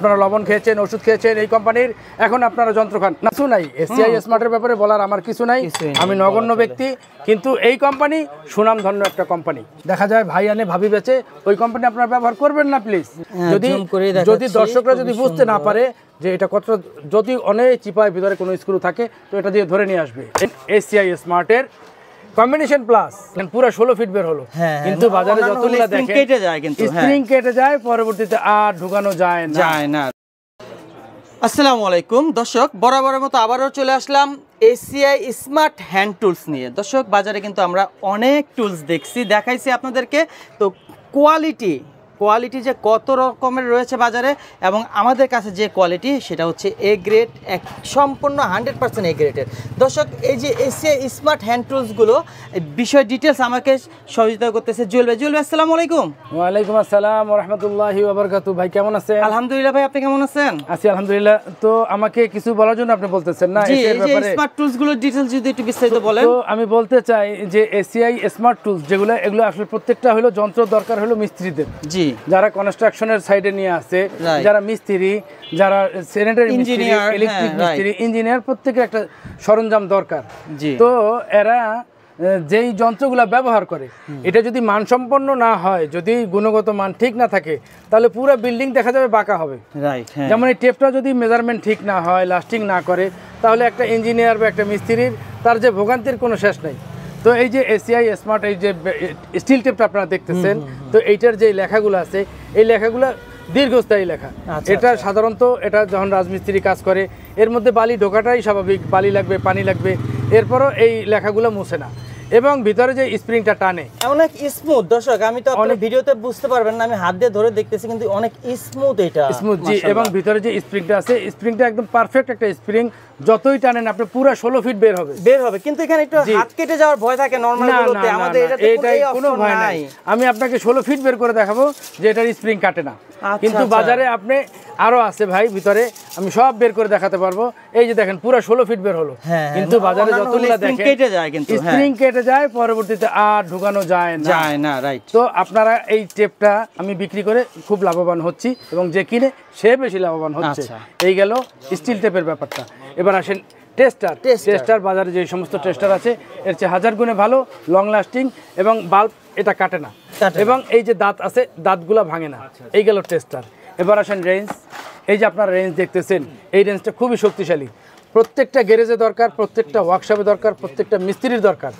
আপনারা লবণ খেয়েছেন, ওষুধ খেয়েছেন এই কোম্পানির, এখন আপনারা যন্ত্র খান। না কিছু নাই, এসিআই স্মার্টের ব্যাপারে বলার আমার কিছু নাই, আমি নগণ্য ব্যক্তি, কিন্তু এই কোম্পানি সুনামধন্য একটা কোম্পানি। দেখা যায় ভাই আনে ভাবি বেচে, ওই কোম্পানি আপনারা ব্যবহার করবেন না প্লিজ। যদি দর্শকরা যদি বুঝতে না পারে যে এটা কত, যদি অনেক চিপায় ভিতরে কোনো স্ক্রু থাকে তো এটা দিয়ে ধরে নিয়ে আসবে। এসিআই স্মার্টের কম্বিনেশন প্লাস পুরো 16 ফিট বের হলো, কিন্তু বাজারে যতগুলো দেখেন কেটে যায়, কিন্তু স্প্রিং কেটে যায়, পরবর্তীতে আর ঢুকানো যায় না। আসসালামু আলাইকুম দর্শক, বরাবরের মতো আবারও চলে আসলাম এসিআই স্মার্ট হ্যান্ড টুলস নিয়ে। দর্শক, বাজারে কিন্তু আমরা অনেক টুলস দেখাইছি আপনাদেরকে। তো কোয়ালিটি যে কত রকমের রয়েছে বাজারে, এবং আমাদের কাছে যে কোয়ালিটি সেটা হচ্ছে এ গ্রেড, সম্পূর্ণ 100% এ গ্রেডের। দর্শক, এই যে এসিআই স্মার্ট হ্যান্ড টুলসগুলো বিষয় ডিটেলস আমাকে সহযোগিতা করতেছে জুয়েল ভাই। জুয়েল ভাই, আসসালামু আলাইকুম। ওয়ালাইকুম আসসালাম ওয়া রাহমাতুল্লাহি ওয়া বারাকাতুহু। ভাই কেমন আছেন? আলহামদুলিল্লাহ ভাই, আপনি কেমন আছেন? আছি আলহামদুলিল্লাহ। তো আমাকে কিছু বলার জন্য আপনি বলতেছেন না জি, এই যে স্মার্ট টুলসগুলোর ডিটেলস যদি একটু বিস্তারিত বলেন। তো আমি বলতে চাই যে এসিআই স্মার্ট টুলস যেগুলো, এগুলো আসলে প্রত্যেকটা হলো যন্ত্র দরকার হলো মিস্ত্রিদের, জি, যারা কনস্ট্রাকশনের সাইডে নিয়ে আসে, যারা মিস্ত্রি, যারা স্যানিটারি ইঞ্জিনিয়ার, ইলেকট্রিক মিস্ত্রি, ইঞ্জিনিয়ার, প্রত্যেকের একটা সরঞ্জাম দরকার। তো এরা যেই যন্ত্রগুলো ব্যবহার করে, এটা যদি মানসম্পন্ন না হয়, যদি গুণগত মান ঠিক না থাকে, তাহলে পুরো বিল্ডিং দেখা যাবে বাঁকা হবে। যেমন এই টেপটা যদি মেজারমেন্ট ঠিক না হয়, লাস্টিং না করে, তাহলে একটা ইঞ্জিনিয়ার বা একটা মিস্ত্রির তার যে ভোগান্তির কোনো শেষ নেই। তো এই যে এসিআই স্মার্ট এই যে স্টিল টেপটা আপনারা দেখতেছেন, তো এইটার যে লেখাগুলো আছে, এই লেখাগুলো দীর্ঘস্থায়ী লেখা। এটা সাধারণত এটা যখন রাজমিস্ত্রি কাজ করে, এর মধ্যে বালি ঢোকাটাই স্বাভাবিক, বালি লাগবে, পানি লাগবে, এরপরও এই লেখাগুলো মুছে না, এবং ভিতরে যে স্প্রিংটা টানে অনেক স্মুথ। দর্শক, আমি তো আপনার ভিডিওতে বুঝতে পারবেন না, আমি হাত দিয়ে ধরে দেখতেছি, কিন্তু অনেক স্মুথ, এটা স্মুথ, জি। এবং ভিতরে যে স্প্রিংটা আছে, স্প্রিংটা একদম পারফেক্ট একটা স্প্রিং, যতই টানেন আপনি পুরো 16 ফিট বের হবে। কিন্তু এখানে একটু হাত কেটে যাওয়ার ভয় থাকে নরমালগুলোতে, আমাদের এটাতে কোনো ভয় নাই। আমি আপনাকে 16 ফিট বের করে দেখাবো যে এটার স্প্রিং কাটে না, কিন্তু বাজারে আপনি আরো আছে ভাই ভিতরে, আমি সব বের করে দেখাতে পারবো। এই যে দেখেন পুরো 16 ফিট বের হলো, কিন্তু বাজারে যতগুলো দেখেন কেটে যায়, কিন্তু স্প্রিং কেটে যায়, পরবর্তীতে আর ঢুকানো যায় না। রাইট। তো আপনারা এই টেপটা আমি বিক্রি করে খুব লাভবান হচ্ছি, এবং যে কিনে সে বেশি লাভবান হচ্ছে। এই গেল স্টিল টেপের ব্যাপারটা। এবার আসেন টেস্টার। বাজারে যে সমস্ত টেস্টার আছে, এর চেয়ে 1000 গুণে ভালো, লং লাস্টিং, এবং বাল্ব এটা কাটে না, এবং এই যে দাঁত আছে, দাঁতগুলো ভাঙে না। এই গেল টেস্টার। এবার আসেন রেঞ্জ। এই যে আপনারা রেঞ্জ দেখতেছেন, এই রেঞ্জটা খুবই শক্তিশালী, প্রত্যেকটা গ্যারেজে দরকার, প্রত্যেকটা ওয়ার্কশপে দরকার, প্রত্যেকটা মিস্ত্রির দরকার।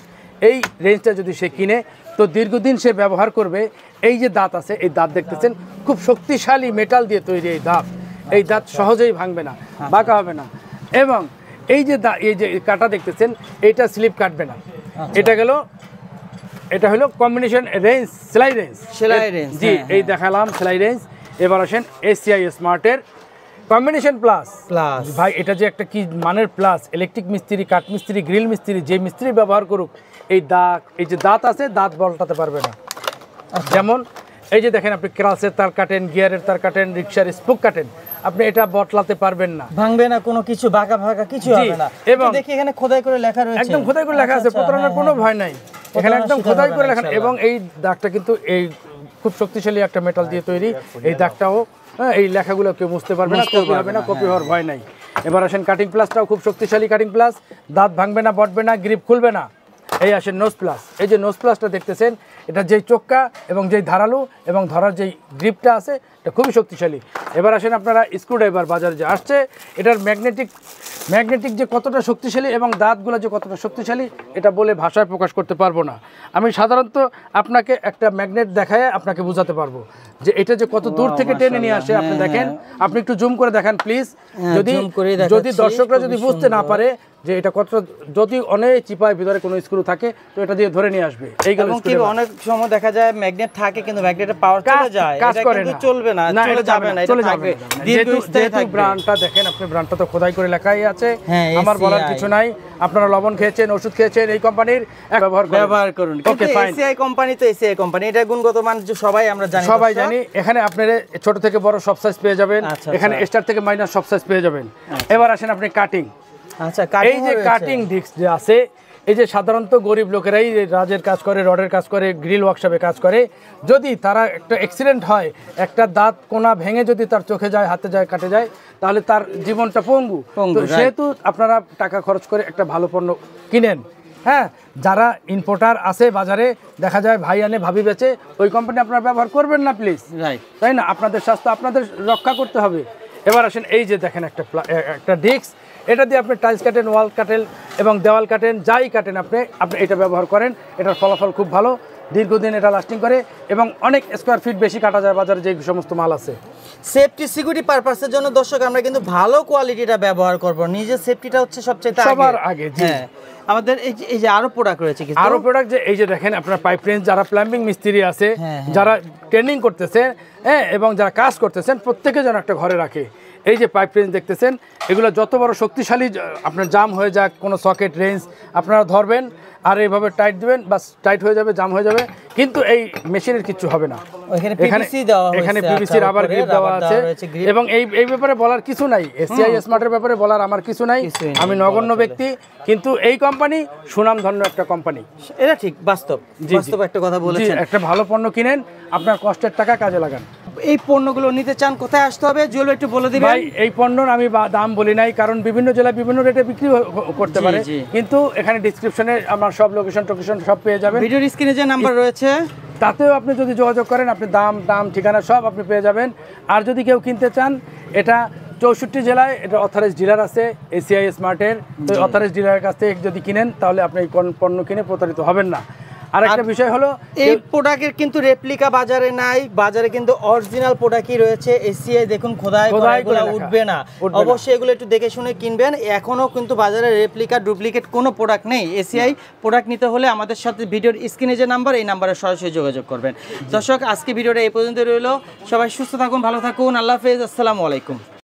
এই রেঞ্জটা যদি সে কিনে, তো দীর্ঘদিন সে ব্যবহার করবে। এই যে দাঁত আছে, এই দাঁত দেখতেছেন খুব শক্তিশালী মেটাল দিয়ে তৈরি। এই দাঁত সহজেই ভাঙবে না, বাঁকা হবে না। এবং এই যে কাটা দেখতেছেন, এইটা স্লিপ কাটবে না। এটা হলো কম্বিনেশন রেঞ্জ, সেলাই রেঞ্জ, জি। এই দেখালাম সেলাই রেঞ্জ। এবার আসেন এসিআই স্মার্টের কম্বিনেশন প্লাস। ভাই, এটা যে একটা কি মানের প্লাস, ইলেকট্রিক মিস্ত্রি, কাঠ মিস্ত্রি, গ্রিল মিস্ত্রি, যে মিস্ত্রি ব্যবহার করুক, এই যে দাঁত আছে, দাঁত বলটাতে পারবে না। যেমন এই যে দেখেন, আপনি ক্রাসের তার কাটেন, গিয়ারের তার কাটেন, রিক্সার স্পোক কাটেন, আপনি এটা বটলাতে পারবেন না, ভাঙবে না, কোনো কিছু বাঁকা কিছু হবে না। এবং দেখি এখানে খোদাই করে লেখা রয়েছে, একদম খোদাই করে লেখা আছে, প্রতারণার কোনো ভয় নাই, এখানে একদম খোদাই করে লেখা। এবং এই দাগটা কিন্তু এই খুব শক্তিশালী একটা মেটাল দিয়ে তৈরি, এই দাগটাও এই লেখাগুলো কেউ মুছতে পারবে না, কপি হবে না, কপি হওয়ার ভয় নাই। এবার আসেন কাটিং প্লাসটাও খুব শক্তিশালী কাটিং প্লাস, দাঁত ভাঙবে না, বটবে না, গ্রিপ খুলবে না। এই আসেন নোজ প্লাস। এই যে নোজ প্লাসটা দেখতেছেন, এটা যেই চোক্কা এবং যেই ধারালো এবং ধরার যেই গ্রিপটা আছে, এটা খুবই শক্তিশালী। এবার আসেন আপনারা স্ক্রুড্রাইভার বাজারে যে আসছে, এটার ম্যাগনেটিক যে কতটা শক্তিশালী এবং দাঁতগুলো যে কতটা শক্তিশালী, এটা বলে ভাষায় প্রকাশ করতে পারবো না। আমি সাধারণত আপনাকে একটা ম্যাগনেট দেখায় আপনাকে বোঝাতে পারবো যে এটা যে কত দূর থেকে টেনে নিয়ে আসে। আপনি দেখেন, আপনি একটু জুম করে দেখান প্লিজ, যদি দর্শকরা যদি বুঝতে না পারে যে এটা কত, যদি অনেক চিপায় ভিতরে কোনো স্ক্রু থাকে, তো এটা দিয়ে ধরে নিয়ে আসবে। এই গেল। অনেক সময় দেখা যায় ম্যাগনেট থাকে, কিন্তু ম্যাগনেটের পাওয়ার চলে যায়, কাজ করে না, চলবে না, চলে যাবে না, চলে যাবে। যেহেতু ব্র্যান্ডটা দেখেন, আপনি ব্র্যান্ডটা তো খোদাই করে লেখাই আছে, আমার বলার কিছু নাই। আপনারা লবণ খেয়েছেন, ওষুধ খেয়েছেন, এই কোম্পানির ব্যবহার করুন। ওকে, ফাইন। এসিআই কোম্পানি তো এসিআই কোম্পানি, এটা গুণগত মান সবাই আমরা জানি, সবাই জানি। এখানে আপনারা ছোট থেকে বড় সব সাইজ পেয়ে যাবেন, এখানে স্টার থেকে মাইনাস সব সাইজ পেয়ে যাবেন। এবার আসেন আপনি কাটিং। এই যে কাটিং ডিস্ক যে আছে, এই যে সাধারণত গরিব লোকেরাই রাজের কাজ করে, রডের কাজ করে, গ্রিল ওয়ার্কশপে কাজ করে, যদি তারা একটা অ্যাক্সিডেন্ট হয়, একটা দাঁত কোনা ভেঙে যদি তার চোখে যায়, হাতে যায়, কাটে যায়, তাহলে তার জীবনটা পঙ্গু। তো সেহেতু আপনারা টাকা খরচ করে একটা ভালো পণ্য কিনেন। হ্যাঁ, যারা ইম্পোর্টার আছে বাজারে, দেখা যায় ভাই আনে ভাবি বেচে, ওই কোম্পানি আপনারা ব্যবহার করবেন না প্লিজ, তাই না? আপনাদের স্বাস্থ্য আপনাদের রক্ষা করতে হবে। এবার আসেন, এই যে দেখেন একটা ডিস্ক, এটা দিয়ে আপনি টাইলস কাটেন, ওয়াল কাটেন এবং দেওয়াল কাটেন, যাই কাটেন আপনি এটা ব্যবহার করেন। এটার ফলাফল খুব ভালো, দীর্ঘদিন এটা লাস্টিং করে এবং অনেক স্কোয়ার ফিট বেশি কাটা যায় বাজারে যে সমস্ত মাল আছে। সেফটি সিকিউরিটি পারপাসের জন্য দর্শক আমরা কিন্তু ভালো কোয়ালিটিটা ব্যবহার করব, নিজের সেফটিটা হচ্ছে সবচেয়ে সবার আগে। হ্যাঁ, আমাদের এই যে আরো প্রোডাক্ট রয়েছে কিছু, আরো প্রোডাক্ট, যে এই যে দেখেন আপনার পাইপ রেঞ্জ, যারা প্লাম্বিং মিস্ত্রি আছে, যারা ট্রেনিং করতেছে, হ্যাঁ, এবং যারা কাজ করতেছেন, প্রত্যেকে যেন একটা ঘরে রাখে। এই যে পাইপ রেঞ্জ দেখতেছেন, এগুলো যত বড় শক্তিশালী আপনার জাম হয়ে যাক, কোনো সকেট রেঞ্জ আপনারা ধরবেন আর এইভাবে টাইট দিবেন, বাস টাইট হয়ে যাবে, জাম হয়ে যাবে, কিন্তু এই মেশিনের কিচ্ছু হবে না। এখানে পিভিসি রাবার গ্রিপ দেওয়া আছে এবং এই ব্যাপারে বলার কিছু নাই। এসিআই স্মার্টের ব্যাপারে বলার আমার কিছু নাই, আমি নগণ্য ব্যক্তি, কিন্তু এই কোম্পানি সুনামধন্য একটা কোম্পানি। এটা ঠিক, বাস্তব একটা কথা বলেছেন। একটা ভালো পণ্য কিনেন, আপনার কষ্টের টাকা কাজে লাগান। এই পণ্যগুলো নিতে চান, কোথায় আসতে হবে জুয়েল একটু বলে দিবেন? ভাই, এই পণ্যর আমি দাম বলি নাই, কারণ বিভিন্ন জেলায় বিভিন্ন রেটে বিক্রি করতে পারে, কিন্তু এখানে ডেসক্রিপশনে আমার সব লোকেশন সব পেয়ে যাবেন। ভিডিওর স্ক্রিনে যে নাম্বার রয়েছে তাতেও আপনি যদি যোগাযোগ করেন, আপনি দাম ঠিকানা সব আপনি পেয়ে যাবেন। আর যদি কেউ কিনতে চান, এটা 64 জেলায় এটা অথরাইজড ডিলার আছে এসিআই স্মার্টের, তো অথরাইজড ডিলারের কাছ থেকে যদি কিনেন, তাহলে আপনি এই পণ্য কিনে প্রতারিত হবেন না। আর একটা বিষয় হলো, এই প্রোডাক্টের কিন্তু রেপ্লিকা বাজারে নাই, বাজারে কিন্তু অরিজিনাল প্রোডাক্টই রয়েছে। এসিআই দেখুন খোদাই করা উঠবে না, অবশ্যই এগুলো একটু দেখে শুনে কিনবেন। এখনো কিন্তু বাজারে রেপ্লিকা ডুপ্লিকেট কোনো প্রোডাক্ট নেই। এসিআই প্রোডাক্ট নিতে হলে আমাদের সাথে ভিডিওর স্ক্রিনে যে নাম্বার, এই নাম্বারে সরাসরি যোগাযোগ করবেন। দর্শক, আজকে ভিডিওটা এই পর্যন্ত রইল। সবাই সুস্থ থাকুন, ভালো থাকুন, আল্লাহ হাফেজ, আসসালামু আলাইকুম।